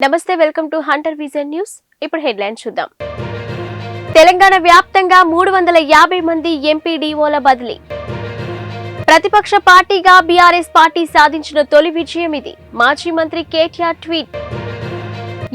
నమస్తే welcome to Hunter vision news. ఇప్పుడు headlines చూద్దాం. తెలంగాణ వ్యాప్తంగా 350 మంది ఎంపీడీఓల బదిలీ. ప్రతిపక్ష పార్టీగా బీఆర్ఎస్ పార్టీ సాధించిన తొలి విజయం ఇది. మాజీ మంత్రి కేటీఆర్ ట్వీట్.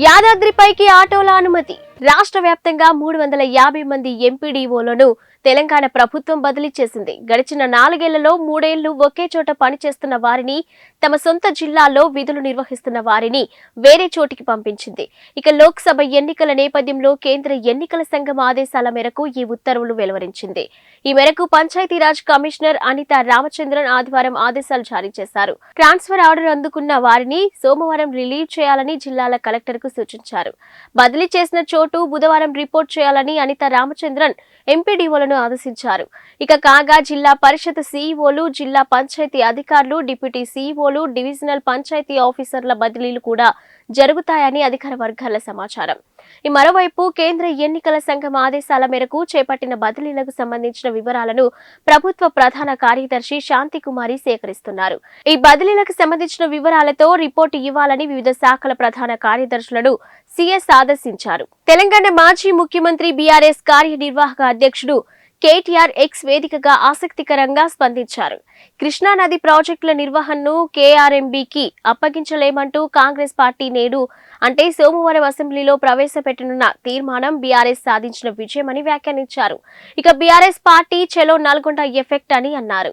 యాదాద్రిపైకి ఆటోల అనుమతి. రాష్ట్ర వ్యాప్తంగా 350 మంది ఎంపీడీఓలను తెలంగాణ ప్రభుత్వం బదిలీ చేసింది. గడిచిన 4 ఏళ్లలో 3 ఏళ్లు ఒకే చోట పనిచేస్తున్న వారిని, తమ సొంత జిల్లాల్లో విధులు నిర్వహిస్తున్న వారిని వేరే చోటికి పంపించింది. ఇక లోక్సభ ఎన్నికల నేపథ్యంలో కేంద్ర ఎన్నికల సంఘం ఆదేశాల మేరకు ఈ ఉత్తర్వులు వెలువరించింది. ఈ మేరకు పంచాయతీరాజ్ కమిషనర్ అనితా రామచంద్రన్ ఆదివారం ఆదేశాలు జారీ చేశారు. ట్రాన్స్ఫర్ ఆర్డర్ అందుకున్న వారిని సోమవారం రిలీవ్ చేయాలని జిల్లాల కలెక్టర్కు సూచించారు. బదిలీ చేసిన చోటు బుధవారం రిపోర్ట్ చేయాలని అనితా రామచంద్రన్ ఎంపీడీఓలను ఆదేశించారు. ఇక కాగా జిల్లా పరిషత్ సీఈఓలు, జిల్లా పంచాయతీ అధికారులు, డిప్యూటీ సీఈఓలు, డివిజనల్ పంచాయతీ ఆఫీసర్ల బదిలీలు కూడా జరుగుతాయని అధికార వర్గాల సమాచారం. ఈ మరోవైపు కేంద్ర ఎన్నికల సంఘం ఆదేశాల మేరకు చేపట్టిన బదిలీలకు సంబంధించిన వివరాలను ప్రభుత్వ ప్రధాన కార్యదర్శి శాంతికుమారి సేకరిస్తున్నారు. ఈ బదిలీలకు సంబంధించిన వివరాలతో రిపోర్టు ఇవ్వాలని వివిధ శాఖల ప్రధాన కార్యదర్శులను సీఎస్ ఆదేశించారు. తెలంగాణ మాజీ ముఖ్యమంత్రి బీఆర్ఎస్ కార్యనిర్వాహక అధ్యక్షుడు కేటీఆర్ ఎక్స్ వేదికగా ఆసక్తికరంగా స్పందించారు. కృష్ణానది ప్రాజెక్టుల నిర్వహణను కేఆర్ఎంబీకి అప్పగించలేమంటూ కాంగ్రెస్ పార్టీ నేడు అంటే సోమవారం అసెంబ్లీలో ప్రవేశపెట్టనున్న తీర్మానం బీఆర్ఎస్ సాధించిన విజయమని వ్యాఖ్యానించారు. ఇక బీఆర్ఎస్ పార్టీ చెలో నల్గొండ ఎఫెక్ట్ అని అన్నారు.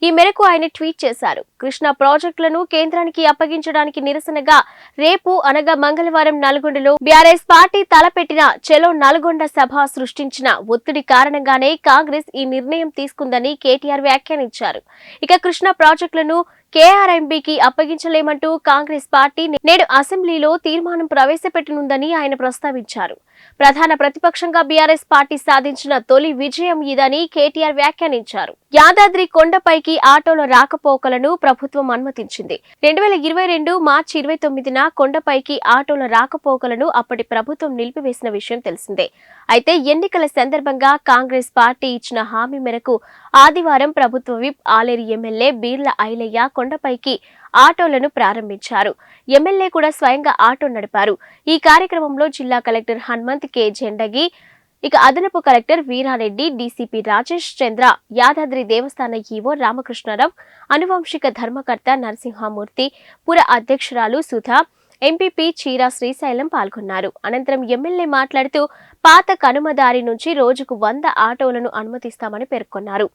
ఈ మేరకు ఆయన ట్వీట్ చేశారు. కృష్ణా ప్రాజెక్టులను కేంద్రానికి అప్పగించడానికి నిరసనగా రేపు అనగా మంగళవారం నల్గొండలో బీఆర్ఎస్ పార్టీ తలపెట్టిన చెలో నల్గొండ సభ సృష్టించిన ఒత్తిడి కారణంగానే కాంగ్రెస్ ఈ నిర్ణయం తీసుకుందని కేటీఆర్ వ్యాఖ్యానించారు. ఇక కృష్ణా ప్రాజెక్టులను కేఆర్ఎంబీకి అప్పగించలేమంటూ కాంగ్రెస్ పార్టీ నేడు అసెంబ్లీలో తీర్మానం ప్రవేశపెట్టనుందని ఆయన ప్రస్తావించారు. ప్రధాన ప్రతిపక్షంగా బీఆర్ఎస్ పార్టీ సాధించిన తొలి విజయం ఇదని కేటీఆర్ వ్యాఖ్యానించారు. యాదాద్రి కొండపైకి ఆటోల రాకపోకలను ప్రభుత్వం అనుమతించింది. 2022 మార్చి 29న కొండపైకి ఆటోల రాకపోకలను అప్పటి ప్రభుత్వం నిలిపివేసిన విషయం తెలిసిందే. అయితే ఎన్నికల సందర్భంగా కాంగ్రెస్ పార్టీ ఇచ్చిన హామీ మేరకు ఆదివారం ప్రభుత్వ విప్ ఆలేరు ఎమ్మెల్యే బీర్ల ఐలయ్య కొండపైకి ఆటోలను ప్రారంభించారు. ఎమ్మెల్యే కూడా స్వయంగా ఆటో నడిపారు. ఈ కార్యక్రమంలో జిల్లా కలెక్టర్ హనుమంత్ కె జెండగి, ఇక అదనపు కలెక్టర్ వీరారెడ్డి, డీసీపీ రాజేష్ చంద్ర, యాదాద్రి దేవస్థాన ఈవో రామకృష్ణరావు, అనువంశిక ధర్మకర్త నరసింహమూర్తి, పుర అధ్యక్షురాలు సుధా, ఎంపీపీ చీరా శ్రీశైలం పాల్గొన్నారు. అనంతరం ఎమ్మెల్యే మాట్లాడుతూ పాత కనుమదారి నుంచి రోజుకు 100 ఆటోలను అనుమతిస్తామని పేర్కొన్నారు.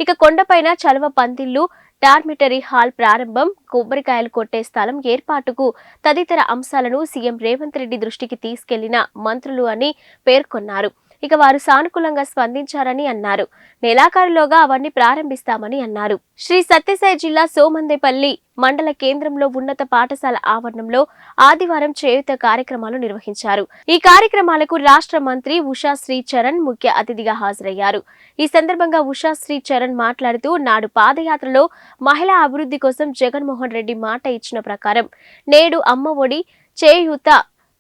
ఇక కొండపైన చలవ పందిళ్లు, డార్మిటరీ హాల్ ప్రారంభం, కొబ్బరికాయలు కొట్టే స్థలం ఏర్పాటుకు తదితర అంశాలను సీఎం రేవంత్ రెడ్డి దృష్టికి తీసుకెళ్లిన మంత్రులు అని పేర్కొన్నారు. ఇక వారు సానుకూలంగా స్పందించారని అన్నారు. నెలాఖరులోగా అవన్నీ ప్రారంభిస్తామని అన్నారు. శ్రీ సత్యసాయి జిల్లా సోమందేపల్లి మండల కేంద్రంలో ఉన్నత పాఠశాల ఆవరణంలో ఆదివారం చేయూత కార్యక్రమాలు నిర్వహించారు. ఈ కార్యక్రమాలకు రాష్ట్ర మంత్రి ఉషా శ్రీ చరణ్ ముఖ్య అతిథిగా హాజరయ్యారు. ఈ సందర్భంగా ఉషా శ్రీ చరణ్ మాట్లాడుతూ నాడు పాదయాత్రలో మహిళా అభివృద్ధి కోసం జగన్మోహన్ రెడ్డి మాట ఇచ్చిన ప్రకారం నేడు అమ్మ ఒడి, చేయూత,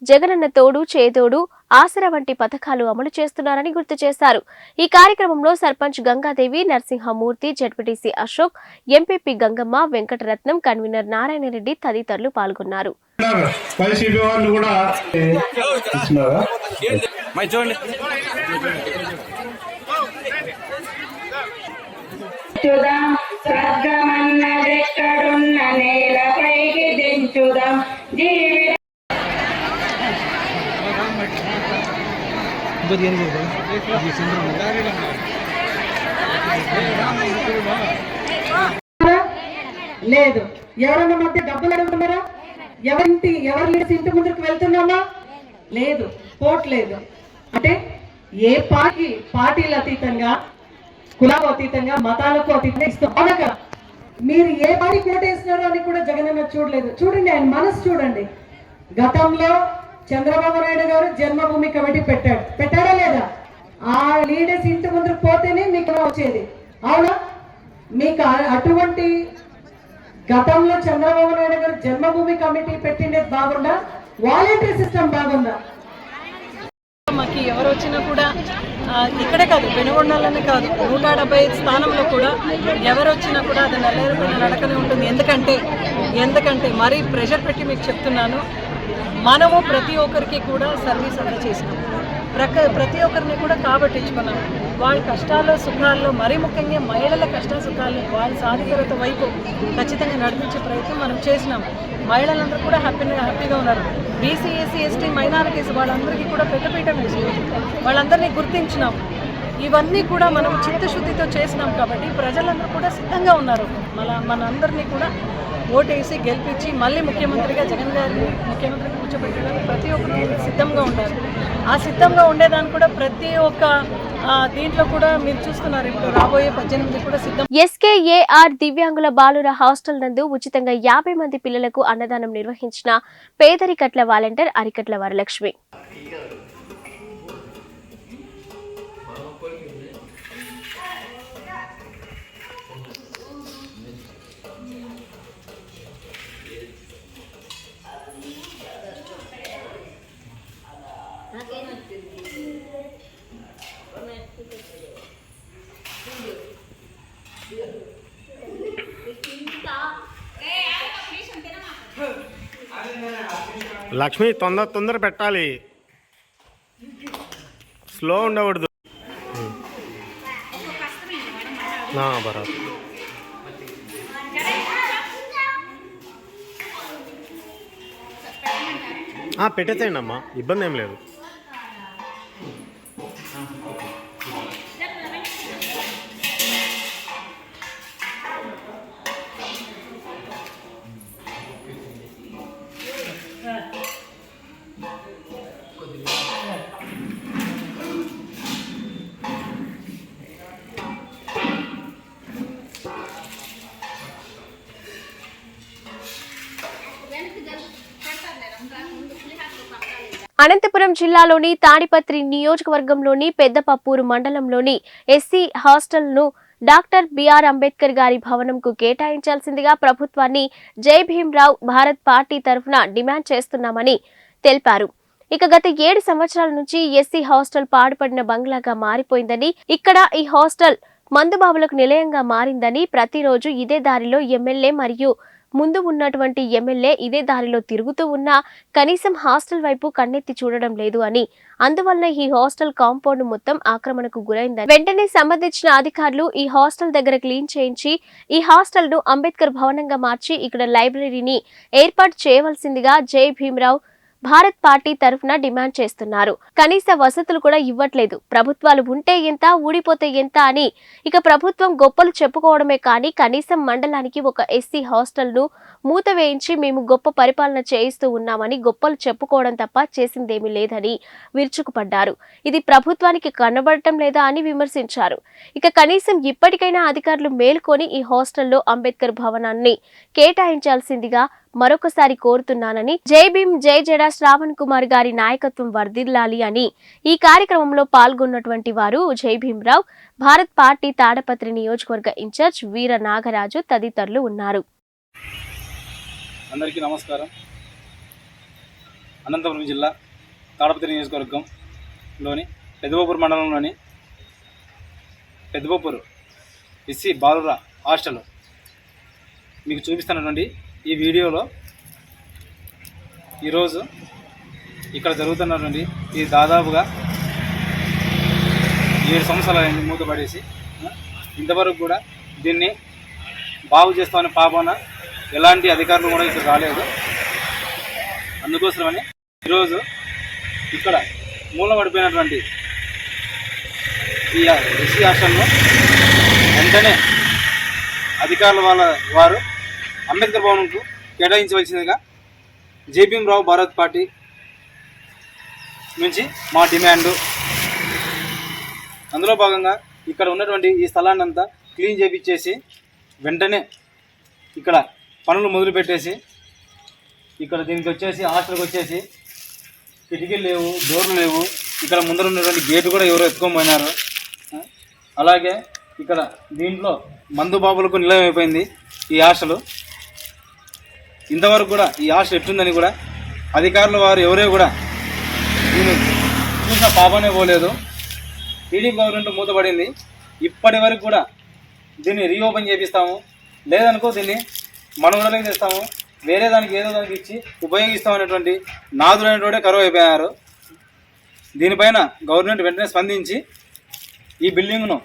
జగనన్న తోడు చేదోడు, ఆసరా వంటి పథకాలు అమలు చేస్తున్నారని గుర్తు చేశారు. ఈ కార్యక్రమంలో sarpanch Gangadevi, Narasimhamurthy, ZPTC Ashok, MPP Gangamma, Venkataratnam, convener Narayanareddy తదితరులు పాల్గొన్నారు. లేదు. ఎవరన్నా మధ్య డబ్బులు అడుగుతున్నారా? ఎవరి లీడర్స్ ఇంటి ముందుకు వెళ్తున్నామా? లేదు, పోట్లేదు. అంటే ఏ పార్టీలు అతీతంగా, కులాలకు అతీతంగా, మతాలకు అతీతంగా ఇస్తాం. మీరు ఏ పార్టీ కోటేస్తున్నారో అని కూడా జగనన్న చూడలేదు. చూడండి, ఆయన మనసు చూడండి. గతంలో చంద్రబాబు నాయుడు గారు జన్మభూమి కమిటీ పెట్టాడా లేదా? ఆ లీడర్స్ ఇంటి ముందుకు పోతేనే మీకు వచ్చేది, అవునా? మీకు అటువంటి గతంలో చంద్రబాబు నాయుడు గారు జన్మభూమి కమిటీ పెట్టిండేది బాగుందా? వాలంటరీ సిస్టమ్ బాగుందా? మాకు ఎవరు వచ్చినా కూడా ఇక్కడే కాదు, పెనుగొండలోనే కాదు, 175 స్థానంలో కూడా ఎవరు వచ్చినా కూడా అది నల్లెరుపున నడకనే ఉంటుంది. ఎందుకంటే మరీ ప్రెషర్ పెట్టి మీకు చెప్తున్నాను, మనము ప్రతి ఒక్కరికి కూడా సర్వీస్ అందజేసినాం. ప్రతి ఒక్కరిని కూడా కాబట్టించుకున్నాం. వాళ్ళ కష్టాల్లో సుఖాల్లో, మరీ ముఖ్యంగా మహిళల కష్ట సుఖాల్లో వాళ్ళ సాధికారత వైపు ఖచ్చితంగా నడిపించే ప్రయత్నం మనం చేసినాం. మహిళలందరూ కూడా హ్యాపీగా ఉన్నారు. బీసీ, ఎస్సీ, ఎస్టీ, మైనారిటీస్ వాళ్ళందరికీ కూడా పెద్దపీట వేసి వాళ్ళందరినీ గుర్తించినాం. ఇవన్నీ కూడా మనం చిత్తశుద్ధితో చేసినాం కాబట్టి ప్రజలందరూ కూడా సిద్ధంగా ఉన్నారు. మనందరినీ కూడా ఓటేసి గెలిపించి మళ్ళీ ముఖ్యమంత్రిగా జగన్ గారిని ముఖ్యమంత్రిగా కూర్చోబెట్టడానికి ప్రతి ఒక్కరు సిద్ధంగా ఉన్నారు. ఆ సిద్ధంగా ఉండేదాన్ని కూడా ప్రతి ఒక్క దీంట్లో కూడా మీరు చూస్తున్నారు. ఇప్పుడు రాబోయే 18 కూడా సిద్ధం. SKAR దివ్యాంగుల బాలుర హాస్టల్ నందు ఉచితంగా 50 మంది పిల్లలకు అన్నదానం నిర్వహించిన పేదరికట్ల వాలంటీర్ అరికట్ల వరలక్ష్మి. లక్ష్మి తొందర పెట్టాలి, స్లో ఉండకూడదు. బరా పెట్టేసేయండి అమ్మా, ఇబ్బంది ఏం లేదు. అనంతపురం జిల్లాలోని తాడిపత్రి నియోజకవర్గంలోని పెద్దపప్పూరు మండలంలోని ఎస్సీ హాస్టల్ను డాక్టర్ బిఆర్ అంబేద్కర్ గారి భవనంకు కేటాయించాల్సిందిగా ప్రభుత్వాన్ని జై భీమ్రావ్ భారత్ పార్టీ తరఫున డిమాండ్ చేస్తున్నామని తెలిపారు. ఇక గత 7 సంవత్సరాల నుంచి ఎస్సీ హాస్టల్ పాడుపడిన బంగ్లాగా మారిపోయిందని, ఇక్కడ ఈ హాస్టల్ మందుబాబులకు నిలయంగా మారిందని, ప్రతిరోజు ఇదే దారిలో ఎమ్మెల్యే మరియు ముందు ఉన్నటువంటి ఎమ్మెల్యే ఇదే దారిలో తిరుగుతూ ఉన్నా కనీసం హాస్టల్ వైపు కన్నెత్తి చూడడం లేదు అని, అందువల్ల ఈ హాస్టల్ కాంపౌండ్ మొత్తం ఆక్రమణకు గురైందని, వెంటనే సంబంధించిన అధికారులు ఈ హాస్టల్ దగ్గర క్లీన్ చేయించి ఈ హాస్టల్ ను అంబేద్కర్ భవనంగా మార్చి ఇక్కడ లైబ్రరీని ఏర్పాటు చేయవలసిందిగా జై భీమ్రావ్ భారత్ పార్టీ తరఫున డిమాండ్ చేస్తున్నారు. కనీస వసతులు కూడా ఇవ్వట్లేదు. ప్రభుత్వాలు ఉంటే ఎంత, ఊడిపోతే ఎంత అని ఇక ప్రభుత్వం గొప్పలు చెప్పుకోవడమే కానీ కనీసం మండలానికి ఒక ఎస్సీ హాస్టల్ ను మూత వేయించి మేము గొప్ప పరిపాలన చేయిస్తూ ఉన్నామని గొప్పలు చెప్పుకోవడం తప్ప చేసిందేమీ లేదని విరుచుకుపడ్డారు. ఇది ప్రభుత్వానికి కనబడటం లేదా అని విమర్శించారు. ఇక కనీసం ఇప్పటికైనా అధికారులు మేల్కొని ఈ హాస్టల్లో అంబేద్కర్ భవనాన్ని కేటాయించాల్సిందిగా మరొకసారి కోరుతున్నానని, జై భీమ్ జై జడా శ్రావణ్ కుమార్ గారి నాయకత్వం వర్ధిల్లాలి అని ఈ కార్యక్రమంలో పాల్గొన్నటువంటి వారు జై భీమ్రావ్ భారత్ పార్టీ తాడపత్రి నియోజకవర్గ ఇన్ఛార్జ్ వీర నాగరాజు తదితరులు ఉన్నారు. అందరికీ నమస్కారం. అనంతపురం జిల్లా తాడపత్రి నియోజకవర్గంలోని పెద్దపప్పూరు మండలంలోని పెద్దపప్పూరు ఎస్సీ బాలుర హాస్టల్ మీకు చూపిస్తున్నటువంటి ఈ వీడియోలో ఈరోజు ఇక్కడ జరుగుతున్నటువంటి ఇది దాదాపుగా 7 సంవత్సరాలు మూతపడేసి ఇంతవరకు కూడా దీన్ని బాగు చేస్తామని పాపన ఎలాంటి అధికారులు కూడా ఇక్కడ రాలేదు. అందుకోసమని ఈరోజు ఇక్కడ మూలపడిపోయినటువంటి ఈ ఎస్సీ హాస్టల్ను వెంటనే అధికారుల వారు అంబేద్కర్ భవన్కు కేటాయించవలసిందిగా జై భీమ్రావ్ భారత్ పార్టీ నుంచి మా డిమాండు. అందులో భాగంగా ఇక్కడ ఉన్నటువంటి ఈ స్థలాన్ని అంతా క్లీన్ చేయించేసి వెంటనే ఇక్కడ పనులు మొదలుపెట్టేసి ఇక్కడ దీనికి వచ్చేసి హాస్టల్కి వచ్చేసి కిటికీలు లేవు, డోర్లు లేవు. ఇక్కడ ముందర ఉన్నటువంటి గేటు కూడా ఎవరో ఎత్తుకొని పోయినారు. అలాగే ఇక్కడ దీంట్లో మందు బాబులకు నిలయం అయిపోయింది ఈ హాస్టల్. ఇంతవరకు కూడా ఈ హాస్టల్ ఎట్లుందని కూడా అధికారుల వారు ఎవరే కూడా దీన్ని చూసిన పాపనే పోలేదు. టీడీపీ గవర్నమెంట్ మూతపడింది. ఇప్పటి వరకు కూడా దీన్ని రీఓపెన్ చేపిస్తాము, లేదనుకో దీన్ని మనవడలకి తెస్తాము, వేరే దానికి ఏదో దానికి ఇచ్చి ఉపయోగిస్తామనేటువంటి నాదులైనటువంటి కరువు అయిపోయారు. దీనిపైన గవర్నమెంట్ వెంటనే స్పందించి ఈ బిల్డింగ్ను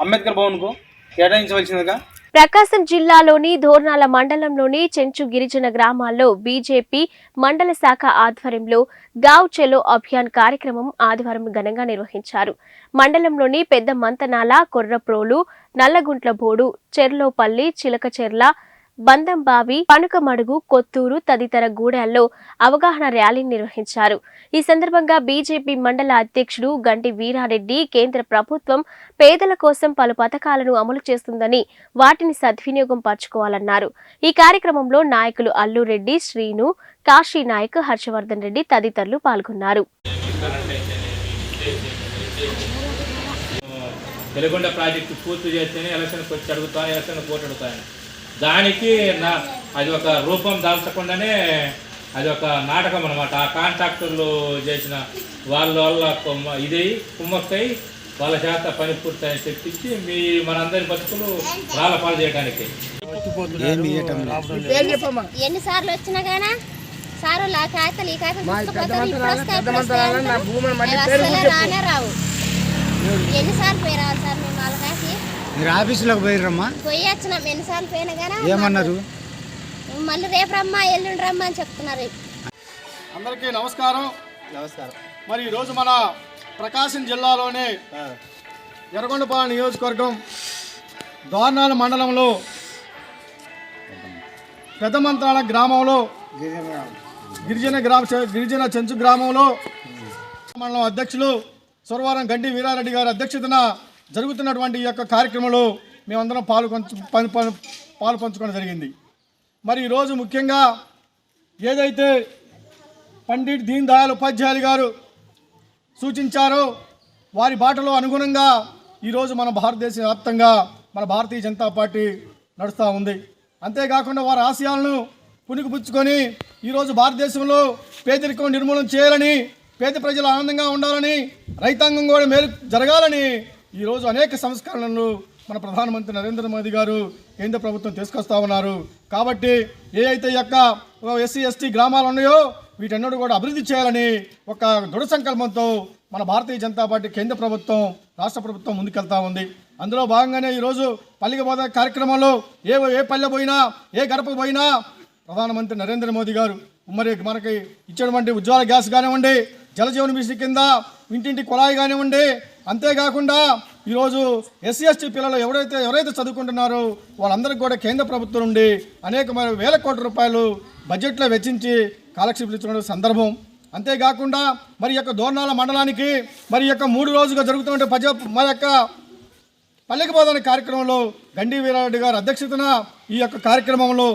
అంబేద్కర్ భవన్కు కేటాయించవలసిందిగా. ప్రకాశం జిల్లాలోని దోర్నాల మండలంలోని చెంచు గిరిజన గ్రామాల్లో బీజేపీ మండల శాఖ ఆధ్వర్యంలో గావ్ చెలో అభియాన్ కార్యక్రమం ఆదివారం ఘనంగా నిర్వహించారు. మండలంలోని పెద్ద మంతనాల, కొర్రప్రోలు, నల్లగుంట్ల బోడు, చెర్లోపల్లి, చిలకచెర్ల, బందంబావి, పనుకమడుగు, కొత్తూరు తదితర గూడాల్లో అవగాహన ర్యాలీని నిర్వహించారు. ఈ సందర్భంగా బీజేపీ మండల అధ్యక్షుడు గంటి వీరారెడ్డి కేంద్ర ప్రభుత్వం పేదల కోసం పలు పథకాలను అమలు చేస్తుందని వాటిని సద్వినియోగం పరచుకోవాలన్నారు. ఈ కార్యక్రమంలో నాయకులు అల్లురెడ్డి, శ్రీను, కాశీ నాయక్, హర్షవర్ధన్ రెడ్డి తదితరులు పాల్గొన్నారు. వెలుగొండ ప్రాజెక్టు పూర్తి చేస్తేనే ఎలక్షన్కి వచ్చి అడుగుతాను, ఎలక్షన్ పోటీ అడుగుతాను. దానికి అది ఒక రూపం దాల్చకుండానే అది ఒక నాటకం అనమాట. ఆ కాంట్రాక్టర్లు చేసిన వాళ్ళ ఇదే కుమ్మక్కై వాళ్ళ చేత పని పూర్తని చెప్పించి మనందరి బతుకులు రాళ్ళ పాలు చేయడానికి. ఎన్నిసార్లు వచ్చినా కానీ సారు ఆ కాగితాలు ఈ కాగితాలు రానే రావు. ఎన్నిసార్లు పోయి రావాలి సార్ మేము వాళ్ళ కాసి మీరు ఆఫీసులోకి పోయిరమ్మా? పోయి వచ్చినాం. ఎన్నిసార్లు పోయినా కానీ ఏమన్నారు? మళ్ళీ రేపు రమ్మా ఎల్లుండి రమ్మా అని చెప్తున్నారు. అందరికీ నమస్కారం. మరి ఈరోజు మన ప్రకాశం జిల్లాలోనే ఎర్రగొండపాలెం నియోజకవర్గం దోర్నాల మండలంలో పెద్దమంత్రాల గ్రామంలో గిరిజన చెంచు గ్రామంలో మండలం అధ్యక్షులు సోరవరం గంటి వీరారెడ్డి గారి అధ్యక్షతన జరుగుతున్నటువంటి ఈ యొక్క కార్యక్రమంలో మేమందరం పాలు పంచుకోవడం జరిగింది. మరి ఈరోజు ముఖ్యంగా ఏదైతే పండిట్ దీన్ దయాళ్ ఉపాధ్యాయులు గారు సూచించారో వారి బాటలో అనుగుణంగా ఈరోజు మన భారతదేశ వ్యాప్తంగా మన భారతీయ జనతా పార్టీ నడుస్తూ ఉంది. అంతేకాకుండా వారి ఆశయాలను పుణికిపుచ్చుకొని ఈరోజు భారతదేశంలో పేదరికం నిర్మూలన చేయాలని, పేద ప్రజలు ఆనందంగా ఉండాలని, రైతాంగం కూడా మేలు జరగాలని ఈరోజు అనేక సంస్కరణలు మన ప్రధానమంత్రి నరేంద్ర మోదీ గారు కేంద్ర ప్రభుత్వం తీసుకొస్తా ఉన్నారు. కాబట్టి ఏ అయితే యొక్క ఎస్సీ ఎస్టీ గ్రామాలు ఉన్నాయో వీటన్నిటి కూడా అభివృద్ధి చేయాలని ఒక దృఢ సంకల్పంతో మన భారతీయ జనతా పార్టీ కేంద్ర ప్రభుత్వం, రాష్ట్ర ప్రభుత్వం ముందుకెళ్తా ఉంది. అందులో భాగంగానే ఈరోజు పల్లెకి పోదా కార్యక్రమంలో ఏ పల్లె పోయినా, ఏ గడపకు పోయినా ప్రధానమంత్రి నరేంద్ర మోదీ గారు మరి మనకి ఇచ్చినటువంటి ఉజ్వల గ్యాస్ కానివ్వండి, జలజీవన మిషన్ కింద ఇంటింటి కుళాయి కానివ్వండి, అంతేకాకుండా ఈరోజు ఎస్సీ ఎస్టీ పిల్లలు ఎవరైతే చదువుకుంటున్నారో వాళ్ళందరికీ కూడా కేంద్ర ప్రభుత్వం నుండి అనేక వేల కోట్ల రూపాయలు బడ్జెట్లో వెచ్చించి స్కాలర్షిప్లు ఇచ్చిన సందర్భం. అంతేకాకుండా మరి యొక్క దోర్నాల మండలానికి మరి యొక్క 3 రోజులుగా జరుగుతున్న మరి యొక్క పల్లెకి పోదాని కార్యక్రమంలో గండి వీరారెడ్డి గారి అధ్యక్షతన ఈ యొక్క కార్యక్రమంలో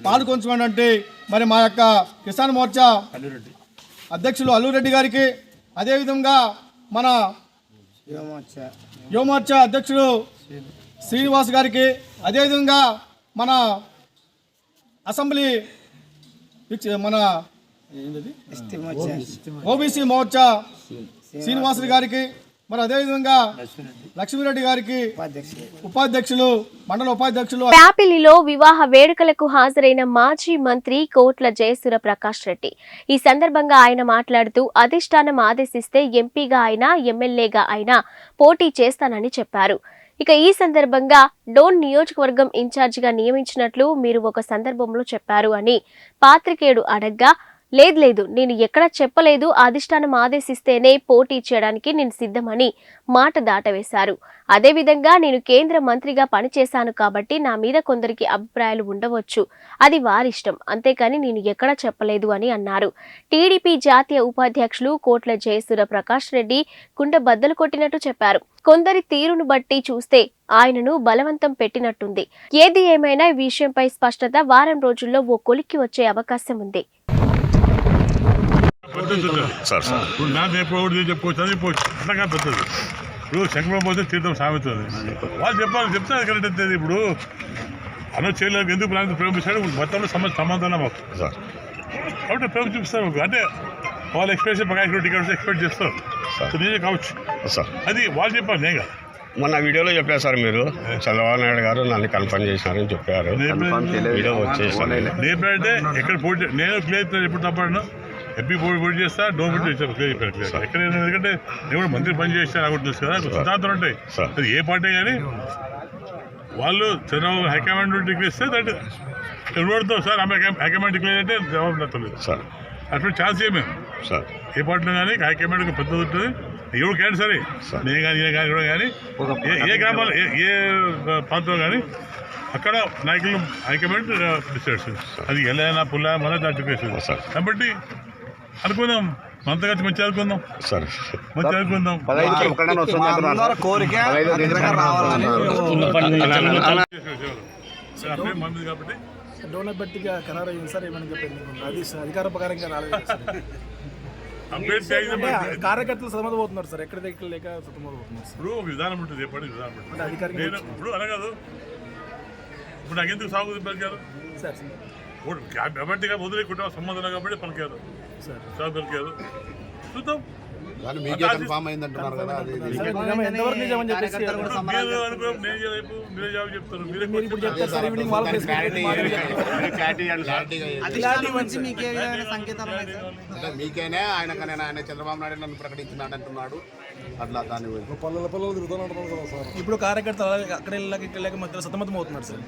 పాల్గొంచుకోండి. మరి మా యొక్క కిసాన్ మోర్చా అధ్యక్షులు అల్లురెడ్డి గారికి, అదేవిధంగా మన యువమోర్చా అధ్యక్షుడు శ్రీనివాస్ గారికి, అదేవిధంగా మన అసెంబ్లీ మన ఓబీసీ మోర్చా శ్రీనివాసులు గారికి, మరి అదేవిధంగా లక్ష్మీరెడ్డి గారికి ఉపాధ్యక్షులు, మండల ఉపాధ్యక్షులు. ప్యాపిలిలో వివాహ వేడుకలకు హాజరైన మాజీ మంత్రి కోట్ల జయసూర్య ప్రకాష్ రెడ్డి ఈ సందర్భంగా ఆయన మాట్లాడుతూ అధిష్టానం ఆదేశిస్తే ఎంపీగా అయినా ఎమ్మెల్యేగా అయినా పోటీ చేస్తానని చెప్పారు. ఇక ఈ సందర్భంగా డోన్ నియోజకవర్గం ఇన్ఛార్జిగా నియమించినట్లు మీరు ఒక సందర్భంలో చెప్పారు అని పాత్రికేయుడు అడగ్గా, లేదు నేను ఎక్కడా చెప్పలేదు, అధిష్టానం ఆదేశిస్తేనే పోటీ చేయడానికి నేను సిద్ధమని మాట దాటవేశారు. అదేవిధంగా నేను కేంద్ర మంత్రిగా పనిచేశాను కాబట్టి నా మీద కొందరికి అభిప్రాయాలు ఉండవచ్చు, అది వారిష్టం, అంతేకాని నేను ఎక్కడా చెప్పలేదు అని అన్నారు. టీడీపీ జాతీయ ఉపాధ్యక్షులు కోట్ల జయసూర్య ప్రకాష్ రెడ్డి కుండ బద్దలు కొట్టినట్టు చెప్పారు. కొందరి తీరును బట్టి చూస్తే ఆయనను బలవంతం పెట్టినట్టుంది. ఏది ఏమైనా ఈ విషయంపై స్పష్టత వారం రోజుల్లో ఓ కొలిక్కి వచ్చే అవకాశం ఉంది. ఇప్పుడు శంకరం పోతే తీర్థం సాగుతుంది. వాళ్ళు చెప్తారు కరెక్ట్ అవుతుంది. ఇప్పుడు అనౌన్స్ చేయలేదు, ఎందుకు ప్రేమిస్తాడు మొత్తంలో సమాధానం అవుతుంది సార్. కాబట్టి ప్రేమ చూపిస్తారు అంటే వాళ్ళు ఎక్స్ప్రెషన్ ప్రకాశ్ రెడ్డి గారు ఎక్స్పెక్ట్ చేస్తారు, నేనే కావచ్చు సార్. అది వాళ్ళు చెప్పారు, నేను కాదు. మొన్న వీడియోలో చెప్పారు సార్ మీరు చంద్రబాబు నాయుడు గారు నన్ను కన్ఫర్మ్ చేసినారని చెప్పారు. వీడియో వచ్చేసాను. ఎక్కడ పోటీ నేను క్లియర్ ఎప్పుడు తప్పను ఎంపీ పోటీ చేస్తా డోమెంట్ చేశాను క్లియర్ చెప్పారు ఎక్కడ ఎందుకంటే నేను కూడా మంత్రి పని చేస్తాను అనుకుంటుంది కదా సిద్ధాంతాలు ఉంటాయి. అది ఏ పార్టీ కానీ వాళ్ళు చంద్రబాబు హైకమాండ్ డిక్లేర్ ఇస్తే దట్ ఎవరితో సార్ హైకమాండ్ డిక్లేర్ అంటే జవాబు నచ్చలేదు సార్. అట్లా ఛాన్స్ మేము సార్ ఏ పార్టీలో కానీ హైకమాండ్ పెద్దది ఉంటుంది. ఎవరు కానీ సరే నేను కానీ ఈయన కానీ ఎవరు కానీ ఏ గ్రామాలు ఏ ప్రాంతంలో కానీ అక్కడ నాయకులు హైకమాండ్ డిసైడ్స్. అది ఎలా పుల్ల మళ్ళీ దాన్ని చెప్పేస్తుంది సార్. కాబట్టి అనుకుందాం మనతో కలిసి మంచి అనుకుందాం సార్, మంచి అనుకుందాం. మంది కాబట్టి డోనర్ బట్టిగా ఖరారు అయ్యింది సార్. ఏమని చెప్పండి అది అధికార ప్రకారంగా రాలేదు. కార్యకర్తలు సతమతమవుతున్నారు సార్, ఎక్కడ దగ్గర లేక సతమతమవుతున్నారు. ఇప్పుడు ఒక విధానం ఉంటుంది, చెప్పండి విధానం ఉంటుంది. అధికారిగా ఇప్పుడు అలా కాదు. ఇప్పుడు నాకు ఎందుకు సాగు పలికారు సార్? అభ్యర్థిగా వదిలే కుటుంబ సంబంధం కాబట్టి పలికారు సార్, సాగు పలికారు. చూద్దాం. మీకేనే ఆయన చంద్రబాబు నాయుడు నన్ను ప్రకటించినాడు అంటున్నాడు. అట్లా దాన్ని ఇప్పుడు కార్యకర్తలు అక్కడ వెళ్ళక మధ్యలో సతమతం అవుతున్నారు సార్.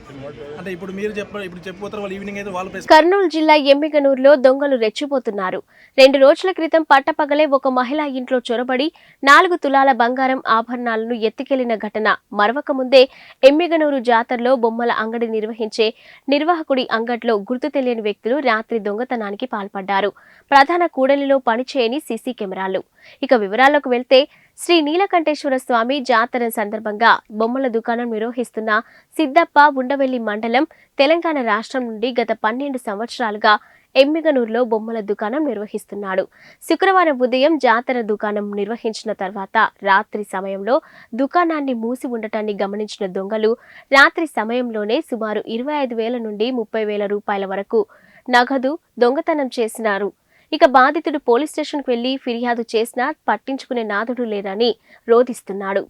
అంటే ఇప్పుడు మీరు చెప్పిపోతారు వాళ్ళు ఈవినింగ్ అయితే వాళ్ళు. కర్నూలు జిల్లా ఎమ్మిగనూరులో దొంగలు రెచ్చిపోతున్నారు. 2 రోజుల క్రితం పట్టపగలే ఒక మహిళ ఇంట్లో చొరబడి 4 తులాల బంగారం ఆభరణాలను ఎత్తుకెళ్లిన ఘటన మరవక ముందే ఎమ్మిగనూరు జాతరలో బొమ్మల అంగడి నిర్వహించే నిర్వాహకుడి అంగట్లో గుర్తు తెలియని వ్యక్తులు రాత్రి దొంగతనానికి పాల్పడ్డారు. ప్రధాన కూడలిలో పనిచేయని సీసీ కెమెరాలు. ఇక వివరాల్లోకి వెళ్తే శ్రీ నీలకంఠేశ్వర స్వామి జాతర సందర్భంగా బొమ్మల దుకాణం నిర్వహిస్తున్న సిద్దప్ప ఉండవెల్లి మండలం తెలంగాణ రాష్ట్రం నుండి గత 12 సంవత్సరాలుగా ఎమ్మిగనూరులో బొమ్మల దుకాణం నిర్వహిస్తున్నాడు. శుక్రవారం ఉదయం జాతర దుకాణం నిర్వహించిన తర్వాత రాత్రి సమయంలో దుకాణాన్ని మూసి ఉండటాన్ని గమనించిన దొంగలు రాత్రి సమయంలోనే సుమారు 25,000 నుండి 30,000 రూపాయల వరకు నగదు దొంగతనం చేసినారు. ఇక బాధితుడు పోలీస్ స్టేషన్కు వెళ్లి ఫిర్యాదు చేసినా పట్టించుకునే నాథుడు లేరని రోధిస్తున్నాడు.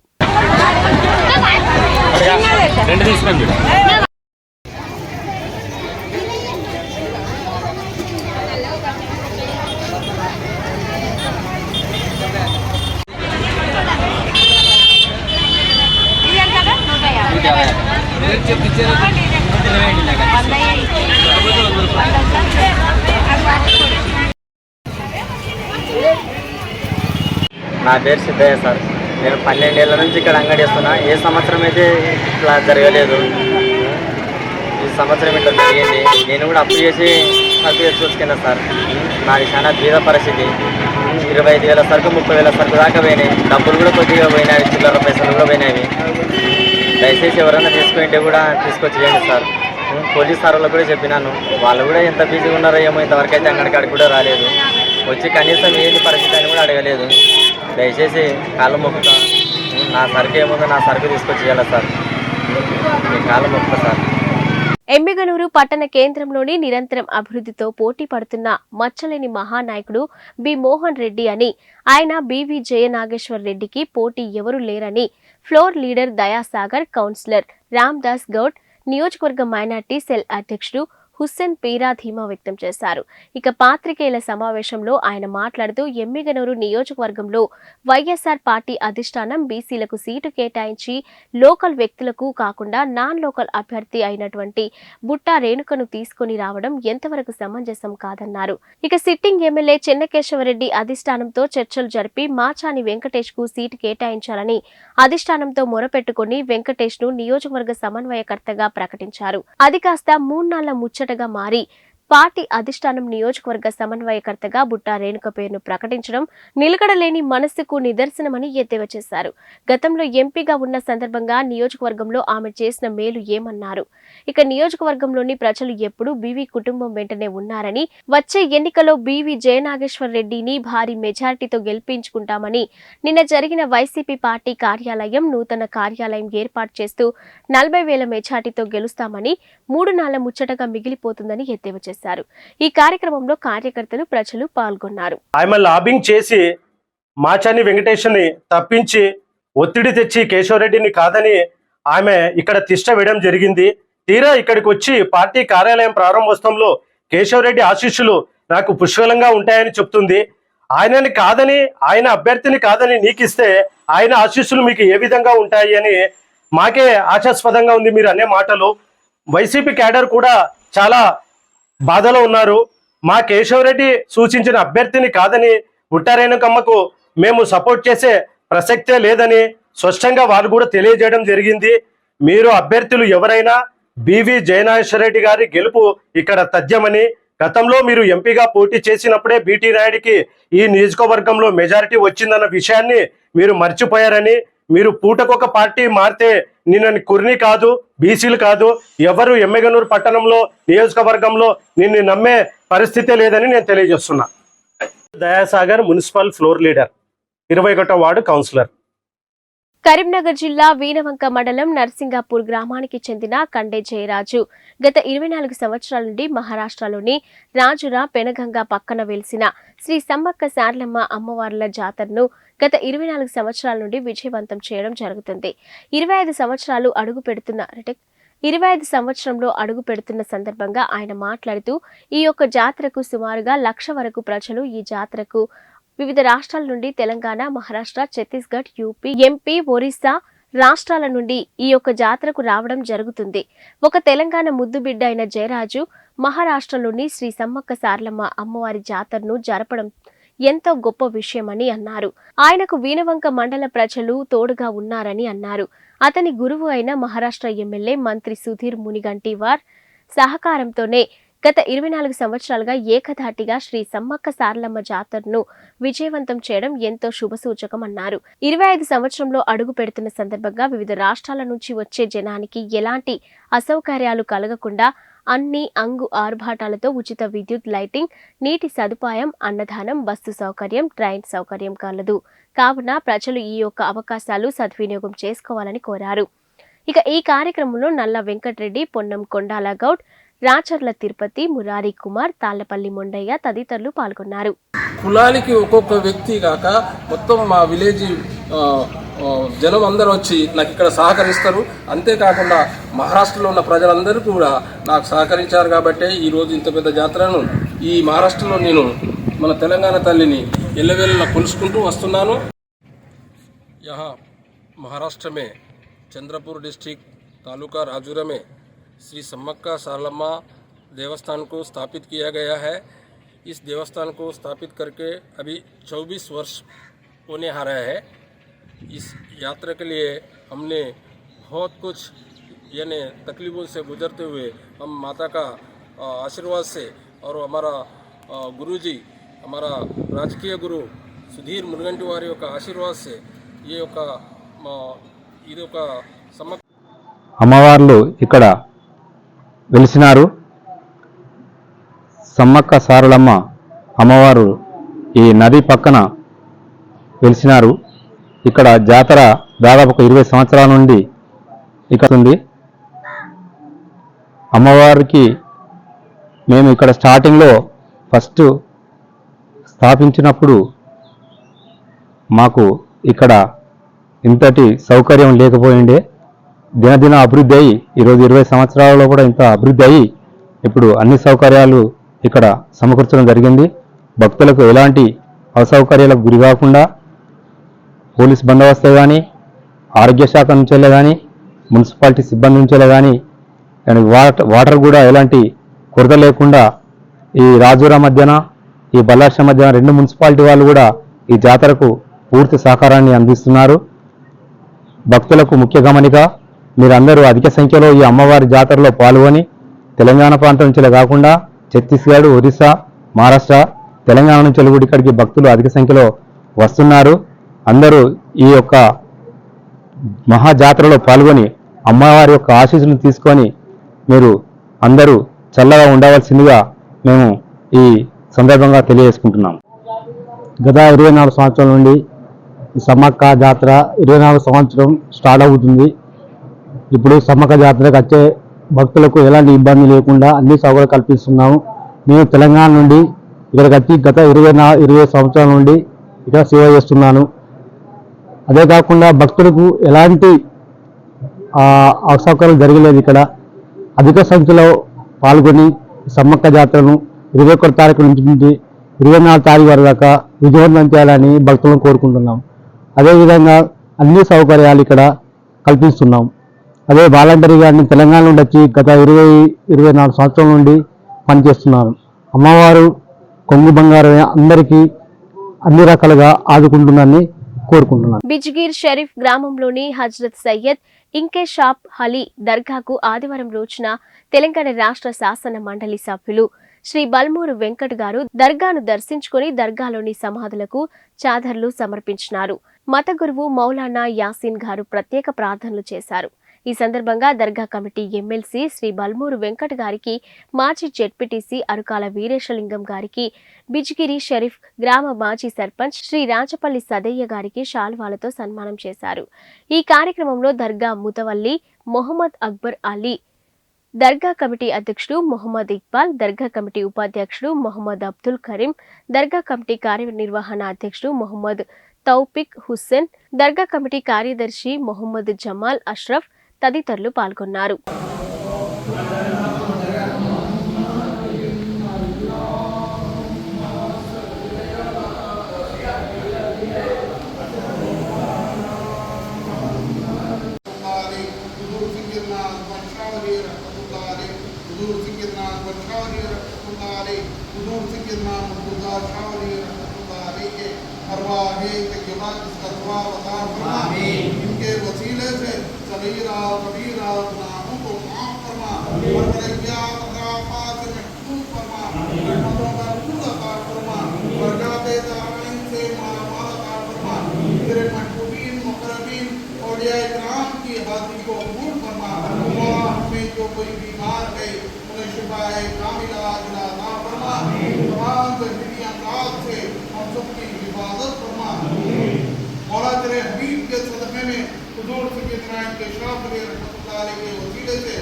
నా పేరు సిద్ధయ్య సార్. నేను 12 ఏళ్ల నుంచి ఇక్కడ అంగడి వేస్తున్నా. ఏ సంవత్సరం అయితే ఇట్లా జరగలేదు, ఈ సంవత్సరం ఇట్లా జరిగింది. నేను కూడా అప్పు చేసి సరుకు తెచ్చుకొచ్చుకున్నా సార్. నాది చాలా బీద పరిస్థితి. 25,000 సరుకు 30,000 సరుకు దాకా పోయినాయి. డబ్బులు కూడా కొద్దిగా పోయినాయి, చిల్లర పైసలు కూడా పోయినాయి. దయచేసి ఎవరైనా తీసుకుంటే కూడా తీసుకొచ్చి చేయండి సార్. పోలీస్ సార్ వాళ్ళకు కూడా చెప్పినాను, వాళ్ళు కూడా ఎంత బిజీగా ఉన్నారో ఏమో, ఇంతవరకు అయితే అంగడికాడికి కూడా రాలేదు. వచ్చి కనీసం ఏంటి పరిస్థితి అని కూడా అడగలేదు. దయచేసి కాళ్ళ మొక్కుతా, నా సరుకు ఏముందో నా సరుకు తీసుకొచ్చి చేయాలి సార్. మీ కాళ్ళ మొక్కుతా సార్. ఎమ్మిగనూరు పట్టణ కేంద్రంలోని నిరంతరం అభివృద్ధితో పోటీ పడుతున్న మచ్చలేని మహానాయకుడు బి మోహన్ రెడ్డి అని, ఆయన బివి జయనాగేశ్వర్ రెడ్డికి పోటీ ఎవరూ లేరని floor leader Dayasagar, councillor Ramdas Goud, నియోజకవర్గ మైనార్టీ సెల్ అధ్యక్షుడు హుస్సేన్ పీరా ధీమా వ్యక్తం చేశారు. ఇక పాత్రికేయుల సమావేశంలో ఆయన మాట్లాడుతూ ఎమ్మిగనూరు నియోజకవర్గంలో వైఎస్ఆర్ పార్టీ అధిష్టానం బీసీలకు సీటు కేటాయించి లోకల్ వ్యక్తులకు కాకుండా నాన్ లోకల్ అభ్యర్థి అయినటువంటి బుట్టా రేణుకను తీసుకుని రావడం ఎంతవరకు సమంజసం కాదన్నారు. ఇక సిట్టింగ్ ఎమ్మెల్యే చెన్నకేశవరెడ్డి అధిష్టానంతో చర్చలు జరిపి మాచాని వెంకటేష్ కు సీటు కేటాయించాలని అధిష్టానంతో మొరపెట్టుకుని వెంకటేష్ ను నియోజకవర్గ సమన్వయకర్తగా ప్రకటించారు. అది కాస్త 3 నాళ్ల ముచ్చటగా మారి పార్టీ అధిష్టానం నియోజకవర్గ సమన్వయకర్తగా బుట్టా రేణుక పేరును ప్రకటించడం నిలకడలేని మనస్సుకు నిదర్శనమని ఎద్దేవా చేశారు. గతంలో ఎంపీగా ఉన్న సందర్భంగా నియోజకవర్గంలో ఆమె చేసిన మేలు ఏమన్నారు. ఇక నియోజకవర్గంలోని ప్రజలు ఎప్పుడూ బీవీ కుటుంబం వెంటనే ఉన్నారని, వచ్చే ఎన్నికలో బీవీ జయనాగేశ్వర్ రెడ్డిని భారీ మెజార్టీతో గెలిపించుకుంటామని, నిన్న జరిగిన వైసీపీ పార్టీ కార్యాలయం నూతన కార్యాలయం ఏర్పాటు చేస్తూ 40,000 మెజార్టీతో గెలుస్తామని, 3 నాళ్ల ముచ్చటగా మిగిలిపోతుందని ఎద్దేవా చేశారు. ఈ కార్యక్రమంలో కార్యకర్తలు, ప్రజలు పాల్గొన్నారు. ఆమె లాబింగ్ చేసి మాచాని వెంకటేశ్ని తప్పించి ఒత్తిడి తెచ్చి కేశవరెడ్డిని కాదని ఆమె ఇక్కడ తిష్ట వేయడం జరిగింది. తీరా ఇక్కడికి వచ్చి పార్టీ కార్యాలయం ప్రారంభోత్సవంలో కేశవరెడ్డి ఆశీస్సులు నాకు పుష్కలంగా ఉంటాయని చెప్తుంది. ఆయనని కాదని, ఆయన అభ్యర్థిని కాదని నీకిస్తే ఆయన ఆశీస్సులు మీకు ఏ విధంగా ఉంటాయి అని మాకే ఆశాస్పదంగా ఉంది మీరు అనే మాటలు. వైసీపీ క్యాడర్ కూడా చాలా బాధలో ఉన్నారు. మా కేశవరెడ్డి సూచించిన అభ్యర్థిని కాదని ఉట్టారేణుకమ్మకు మేము సపోర్ట్ చేసే ప్రసక్తే లేదని స్పష్టంగా వారు కూడా తెలియజేయడం జరిగింది. మీరు అభ్యర్థులు ఎవరైనా బివి జయనాగేశ్వరరెడ్డి గారి గెలుపు ఇక్కడ తథ్యమని, గతంలో మీరు ఎంపీగా పోటీ చేసినప్పుడే బీటీ నాయుడికి ఈ నియోజకవర్గంలో మెజారిటీ వచ్చిందన్న విషయాన్ని మీరు మర్చిపోయారని, మీరు పూటకొక పార్టీ మారితే నిన్ను కుర్ని కాదు, బీసీలు కాదు, ఎవరు ఎమ్మెగనూరు పట్టణంలో నియోజకవర్గంలో నిన్ను నమ్మే పరిస్థితే లేదని నేను తెలియజేస్తున్నా. దయాసాగర్ మున్సిపల్ ఫ్లోర్ లీడర్, 21వ వార్డు కౌన్సిలర్. కరీంనగర్ జిల్లా వీణవంక మండలం నర్సింగాపూర్ గ్రామానికి చెందిన కండే జయరాజు గత 24 సంవత్సరాల నుండి మహారాష్ట్రలోని రాజురా పెనగంగా పక్కన వెలిసిన శ్రీ సమ్మక్క సారలమ్మ అమ్మవార్ల జాతరను గత 24 సంవత్సరాల నుండి విజయవంతం చేయడం జరుగుతుంది. 25 సంవత్సరంలో అడుగు పెడుతున్న సందర్భంగా ఆయన మాట్లాడుతూ ఈ యొక్క జాతరకు సుమారుగా 1,00,000 వరకు ప్రజలు ఈ జాతరకు వివిధ రాష్ట్రాల నుండి తెలంగాణ, మహారాష్ట్ర, ఛత్తీస్గఢ్, యూపీ, ఎంపీ, ఒరిస్సా రాష్ట్రాల నుండి ఈ యొక్క జాతరకు రావడం జరుగుతుంది. ఒక తెలంగాణ ముద్దుబిడ్డ అయిన జయరాజు మహారాష్ట్రలోని శ్రీ సమ్మక్క సారలమ్మ అమ్మవారి జాతరను జరపడం ఎంతో గొప్ప విషయమని అన్నారు. ఆయనకు వీణవంక మండల ప్రజలు తోడుగా ఉన్నారని అన్నారు. అతని గురువు అయిన మహారాష్ట్ర ఎమ్మెల్యే మంత్రి సుధీర్ మునిగంటివార్ సహకారంతోనే గత 24 సంవత్సరాలుగా ఏకధాటిగా శ్రీ సమ్మక్క సారలమ్మ జాతరను విజయవంతం చేయడం ఎంతో శుభసూచకమన్నారు. 25 సంవత్సరంలో అడుగు పెడుతున్న సందర్భంగా వివిధ రాష్ట్రాల నుంచి వచ్చే జనానికి ఎలాంటి అసౌకర్యాలు కలగకుండా అన్ని అంగు ఆర్భాటాలతో ఉచిత విద్యుత్, లైటింగ్, నీటి సదుపాయం, అన్నదానం, బస్సు సౌకర్యం, ట్రైన్ సౌకర్యం కలదు. కావున ప్రజలు ఈ యొక్క అవకాశాలు సద్వినియోగం చేసుకోవాలని కోరారు. ఇక ఈ కార్యక్రమంలో నల్ల వెంకటరెడ్డి, పొన్నం కొండాల గౌడ్, రాచర్ల తిరుపతి, మురారి కుమార్, తాళ్లపల్లి మొండయ్య తదితరులు పాల్గొన్నారు. కులానికి ఒక్కొక్క వ్యక్తి కాక మొత్తం మా విలేజ్ జనం అందరూ వచ్చి నాకు ఇక్కడ సహకరిస్తారు. అంతేకాకుండా మహారాష్ట్రలో ఉన్న ప్రజలందరూ కూడా నాకు సహకరించారు కాబట్టే ఈరోజు ఇంత పెద్ద జాతరను ఈ మహారాష్ట్రలో నేను మన తెలంగాణ తల్లిని ఎల్లవేళలా కొలుసుకుంటూ వస్తున్నాను. యహా महाराष्ट्र में चंद्रपुर डिस्ट्रिक्ट तालुका राजूरा में श्री सम्मक्का सारलम्मा देवस्थान को स्थापित किया गया है। इस देवस्थान को स्थापित करके अभी 24 वर्ष होने आ रहा है। इस यात्रा के लिए हमने बहुत कुछ यानी तकलीफ़ों से गुजरते हुए हम माता का आशीर्वाद से और हमारा गुरुजी हमारा राजकीय गुरु सुधीर मुनगंटीवारी యొక్క ఆశీర్వాద से ये ఇది ఒక అమ్మవార్లు ఇక్కడ వెలిసినారు. సమ్మక్క సారలమ్మ అమ్మవారు ఈ నది పక్కన వెలిసినారు. ఇక్కడ జాతర దాదాపు 20 సంవత్సరాల నుండి ఇక్కడ ఉంది. అమ్మవారికి మేము ఇక్కడ స్టార్టింగ్లో ఫస్ట్ స్థాపించినప్పుడు మాకు ఇక్కడ ఇంతటి సౌకర్యం లేకపోయిండే. దినదిన అభివృద్ధి అయ్యి ఈరోజు 20 సంవత్సరాలలో కూడా ఇంత అభివృద్ధి అయ్యి ఇప్పుడు అన్ని సౌకర్యాలు ఇక్కడ సమకూర్చడం జరిగింది. భక్తులకు ఎలాంటి అసౌకర్యాలకు గురి కాకుండా పోలీస్ బందోబస్తే కానీ, ఆరోగ్య శాఖ నుంచెలే కానీ, మున్సిపాలిటీ సిబ్బంది నుంచెలే కానీ వాటర్ కూడా ఎలాంటి కొరత లేకుండా ఈ రాజూరా మధ్యన, ఈ బల్లార్ష మధ్యన 2 మున్సిపాలిటీ వాళ్ళు కూడా ఈ జాతరకు పూర్తి సహకారాన్ని అందిస్తున్నారు. భక్తులకు ముఖ్య గమనిక, మీరందరూ అధిక సంఖ్యలో ఈ అమ్మవారి జాతరలో పాల్గొని తెలంగాణ ప్రాంతం నుంచి కాకుండా ఛత్తీస్గఢ్, ఒరిస్సా, మహారాష్ట్ర, తెలంగాణ నుంచి కూడా ఇక్కడికి భక్తులు అధిక సంఖ్యలో వస్తున్నారు. అందరూ ఈ యొక్క మహా జాతరలో పాల్గొని అమ్మవారి యొక్క ఆశీస్సులను తీసుకొని మీరు అందరూ చల్లగా ఉండవలసిందిగా మేము ఈ సందర్భంగా తెలియజేసుకుంటున్నాం. గత 24 సంవత్సరాల నుండి ఈ సమ్మక్క జాతర 24 సంవత్సరం స్టార్ట్ అవుతుంది. ఇప్పుడు సమ్మక్క జాతరకు వచ్చే భక్తులకు ఎలాంటి ఇబ్బంది లేకుండా అన్ని సౌకర్యాలు కల్పిస్తున్నాము. నేను తెలంగాణ నుండి ఇక్కడికి వచ్చి గత 20 సంవత్సరాల నుండి ఇక్కడ సేవ చేస్తున్నాను. అదే కాకుండా భక్తులకు ఎలాంటి అసౌకర్యాలు జరగలేదు. ఇక్కడ అధిక సంఖ్యలో పాల్గొని సమ్మక్క జాతరను 21 తారీఖు నుంచి 24 తారీఖు వరకు దాకా విజయవంతం చేయాలని భక్తులను కోరుకుంటున్నాం. అదేవిధంగా అన్ని సౌకర్యాలు ఇక్కడ కల్పిస్తున్నాం. అదే వాలంటరీ గారిని తెలంగాణ నుండి వచ్చి గత 24 సంవత్సరాల నుండి పనిచేస్తున్నారు. అమ్మవారు కొంగు బంగారం అందరికీ అన్ని రకాలుగా ఆదుకుంటుందని కోరుకుంటున్నాను. బిజ్గిర్ షరీఫ్ గ్రామంలోని హజ్రత్ సయ్యద్ ఇంకేషాప్ అలీ దర్గాకు ఆదివారం రోజున తెలంగాణ రాష్ట్ర శాసన మండలి సభ్యులు శ్రీ బల్మూరు వెంకట్ గారు దర్గాను దర్శించుకుని దర్గాలోని సమాధులకు చాదర్లు సమర్పించినారు. మత గురువు మౌలానా యాసిన్ గారు ప్రత్యేక ప్రార్థనలు చేశారు. ఈ సందర్భంగా దర్గా కమిటీ ఎమ్మెల్సీ శ్రీ బల్మూరు వెంకట్ గారికి, మాజీ జెడ్పీటీసీ అరుకాల వీరేశలింగం గారికి, బిజ్గిరి షరీఫ్ గ్రామ మాజీ సర్పంచ్ శ్రీ రాజపల్లి సదయ్య గారికి శాల్వాలతో సన్మానం చేశారు. ఈ కార్యక్రమంలో దర్గా ముతవల్లి మొహమ్మద్ అక్బర్ అలీ, దర్గా కమిటీ అధ్యక్షుడు మొహమ్మద్ ఇక్బాల్, దర్గా కమిటీ ఉపాధ్యక్షుడు మొహమ్మద్ అబ్దుల్ కరీం, దర్గా కమిటీ కార్యనిర్వహణ అధ్యక్షుడు మొహమ్మద్ తౌఫిక్ హుస్సేన్, దర్గా కమిటీ కార్యదర్శి మొహమ్మద్ జమాల్ అష్రఫ్ తదితరులు పాల్గొన్నారు. इनके वसीले से सगीरा कबीरा गुनाहों को माफ फरमा और बरकत अतराफात से महफूज फरमा, रहमतों का नूर अता फरमा, बरकत दाराइन से मालामाल अता फरमा, तेरे महबूबीन मुकर्रबीन औलिया इकराम की हाजिरी को कबूल फरमा। मौला हमें जो कोई बीमार है उन्हें शिफाए कामिला अता फरमा, तमाम ज़हरी अमराज से हम सबकी हिफाजत फरमा। मौला तेरे हबीब के सदक़े में हुजूर सैयदना इंकेशाफ अली रहमतुल्लाह अलैहि के वसीले से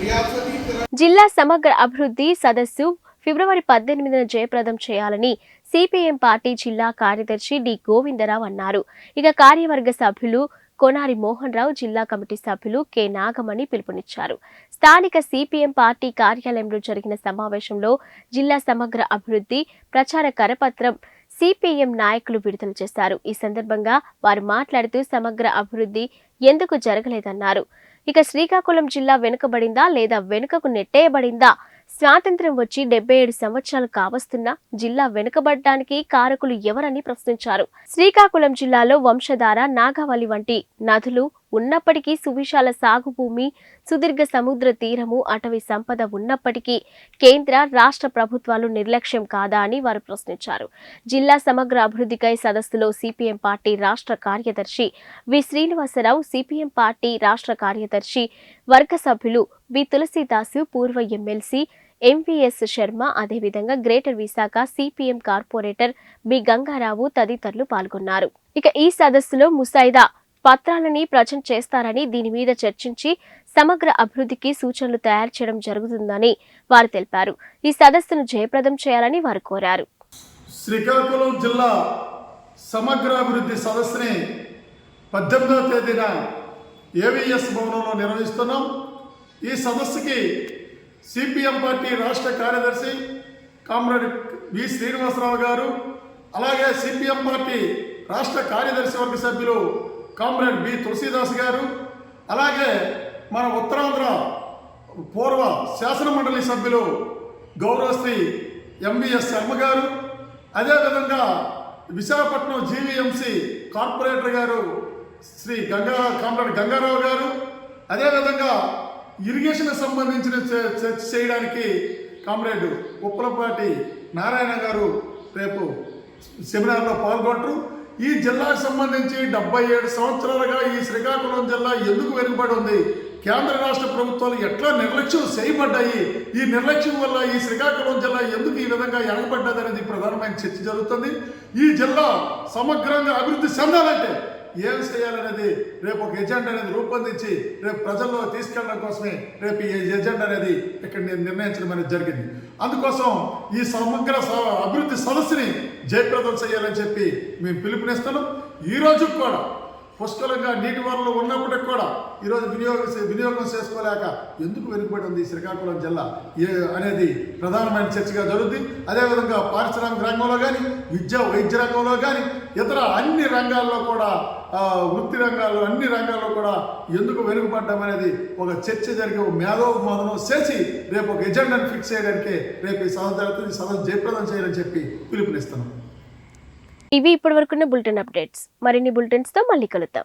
रियासती జిల్లా సమగ్ర అభివృద్ధి సదస్సు ఫిబ్రవరి 18న జయప్రదం చేయాలని సిపిఎం పార్టీ జిల్లా కార్యదర్శి డి గోవిందరావు అన్నారు. ఇక కార్యవర్గ సభ్యులు కోనారి మోహన్ రావు, జిల్లా కమిటీ సభ్యులు కె నాగమణి పిలుపునిచ్చారు. స్థానిక సిపిఎం పార్టీ కార్యాలయంలో జరిగిన సమావేశంలో జిల్లా సమగ్ర అభివృద్ధి ప్రచార కరపత్రం సిపిఎం నాయకులు విడుదల చేశారు. ఈ సందర్భంగా వారు మాట్లాడుతూ సమగ్ర అభివృద్ధి ఎందుకు జరగలేదన్నారు. ఇక శ్రీకాకుళం జిల్లా వెనుకబడిందా లేదా వెనుకకు నెట్టేయబడిందా? స్వాతంత్ర్యం వచ్చి 77 సంవత్సరాలు కావస్తున్నా జిల్లా వెనుకబడడానికి కారకులు ఎవరని ప్రశ్నించారు. శ్రీకాకుళం జిల్లాలో వంశధార, నాగావళి వంటి నదులు ఉన్నప్పటికీ సువిశాల సాగు భూమి, సుదీర్ఘ సముద్ర తీరము, అటవీ సంపద ఉన్నప్పటికీ కేంద్ర రాష్ట్ర ప్రభుత్వాలు నిర్లక్ష్యం కాదా అని వారు ప్రశ్నించారు. జిల్లా సమగ్ర అభివృద్ధికై సదస్సులో సిపిఎం పార్టీ రాష్ట్ర కార్యదర్శి వి శ్రీనివాసరావు, సిపిఎం పార్టీ రాష్ట్ర కార్యదర్శి వర్గ సభ్యులు బి తులసీదాసు, పూర్వ ఎమ్మెల్సీ ఎంవిఎస్ శర్మ, అదేవిధంగా greater Visakha CPM corporator B Gangarao తదితరులు పాల్గొన్నారు. ఇక ఈ సదస్సులో ముసాయిదా పత్రాలని ప్రజెంట్ చేస్తారని, దీని మీద చర్చించి సమగ్ర అభివృద్ధికి సూచనలు తయారు చేయడం జరుగుతుందని వారు తెలిపారు. ఈ సదస్సును జయప్రదం చేయాలని వారు కోరారు. శ్రీకాకుళం జిల్లా సమగ్ర అభివృద్ధి సదస్సుని 18వ తేదీన ఏవిఎస్ భవనంలో నిర్వహిస్తున్నాం. ఈ సదస్సుకి సిపిఎం పార్టీ రాష్ట్ర కార్యదర్శి కామ్రేడ్ వి శ్రీనివాసరావు గారు, అలాగే సిపిఎం పార్టీ రాష్ట్ర కార్యదర్శి వర్గ సభ్యులు కామ్రేడ్ బి తులసీదాస్ గారు, అలాగే మన ఉత్తరాంధ్ర పూర్వ శాసన మండలి సభ్యులు గౌరవశ్రీ ఎంవిఎస్ శర్మ గారు, అదేవిధంగా విశాఖపట్నం జీవీఎంసీ కార్పొరేటర్ గారు శ్రీ కామ్రేడ్ గంగారావు గారు, అదేవిధంగా ఇరిగేషన్ సంబంధించిన చర్చ చేయడానికి కామ్రేడ్ ఉప్పలపాటి నారాయణ గారు రేపు సెమినార్లో పాల్గొంటారు. ఈ జిల్లాకు సంబంధించి 77 సంవత్సరాలుగా ఈ శ్రీకాకుళం జిల్లా ఎందుకు వెనుకబడి ఉంది, కేంద్ర రాష్ట్ర ప్రభుత్వాలు ఎట్లా నిర్లక్ష్యం చేయబడ్డాయి, ఈ నిర్లక్ష్యం వల్ల ఈ శ్రీకాకుళం జిల్లా ఎందుకు ఈ విధంగా ఎనగబడ్డది అనేది ప్రధానమైన చర్చ జరుగుతుంది. ఈ జిల్లా సమగ్రంగా అభివృద్ధి చెందాలంటే ఏం చేయాలనేది రేపు ఒక ఎజెండా అనేది రూపొందించి రేపు ప్రజల్లో తీసుకెళ్ళడం కోసమే రేపు ఈ ఎజెండా అనేది ఇక్కడ నిర్ణయించడం అనేది జరిగింది. అందుకోసం ఈ సమగ్ర అభివృద్ధి సదస్సుని జయప్రదం చేయాలని చెప్పి మేము పిలుపునిస్తున్నాం. ఈరోజు కూడా పుష్కలంగా నీటి వనరులు ఉన్నప్పటికి కూడా ఈరోజు వినియోగం చేసుకోలేక ఎందుకు వెనుకబడి ఉంది శ్రీకాకుళం జిల్లా అనేది ప్రధానమైన చర్చగా జరుగుతుంది. అదేవిధంగా పారిశ్రామిక రంగంలో కానీ వైద్య రంగంలో కానీ ఇతర అన్ని రంగాల్లో కూడా వృత్తి రంగాల్లో అన్ని రంగాల్లో కూడా ఎందుకు వెనుకబడ్డం అనేది ఒక చర్చ జరిగే మేధోమదనం చేసి రేపు ఒక ఎజెండాను ఫిక్స్ చేయడానికి రేపు ఈ సదస్సు జరుగుతుంది. ఈ సదస్సు జయప్రదం చేయాలని చెప్పి పిలుపునిస్తున్నాం. ఇవి ఇప్పటివరకున్న బులెటిన్ అప్డేట్స్. మరిన్ని బులెటిన్స్ తో మళ్ళీ కలుద్దాం.